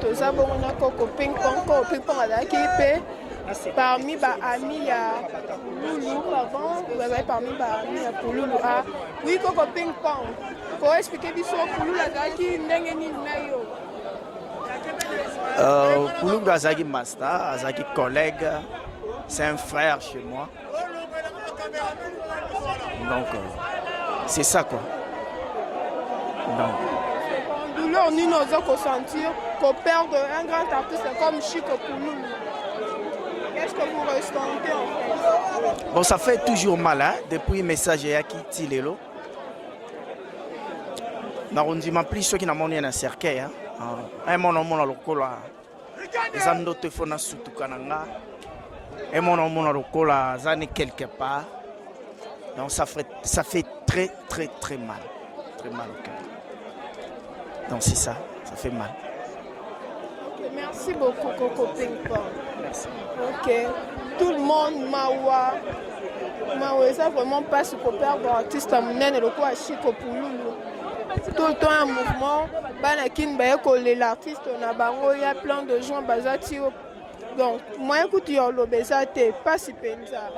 toza bongo na koko ping pong azalaki pe parmi baami ya Pululu pardon parmi baami ya Pululu oui koko ping pong ko expliquer biso Pululu azalaki ndenge nini na yo. Pululu azalaki master, azalaki collègue, c'est un frère chez moi. Donc c'est ça quoi. Donc douleur nous osons ressentir qu'on perd un grand artiste comme Chico Pululu. Qu'est-ce que vous ressentez en fait? Bon, ça fait toujours mal hein, depuis le message à Kiti Lelo. On m'a plus ceux qui n'ont pas un cercueil. Un mon homme a lokola. Les ando te font na sutu kananga. Un mon homme a lokola zane quelque part. Donc ça fait très très très mal. Très mal au cœur. Donc c'est ça, ça fait mal. Okay, merci beaucoup Coco Ping Pong. Merci. Ok. Tout le monde Mawa ça vraiment pas ce qu'on perd l'artiste à Mounene le quoi Chico Pululu. Tout le temps un mouvement, Banakin Bayeko l'artiste on a bango, il y a plein de gens basati. Donc moi écoute yo lo besate pas si penza.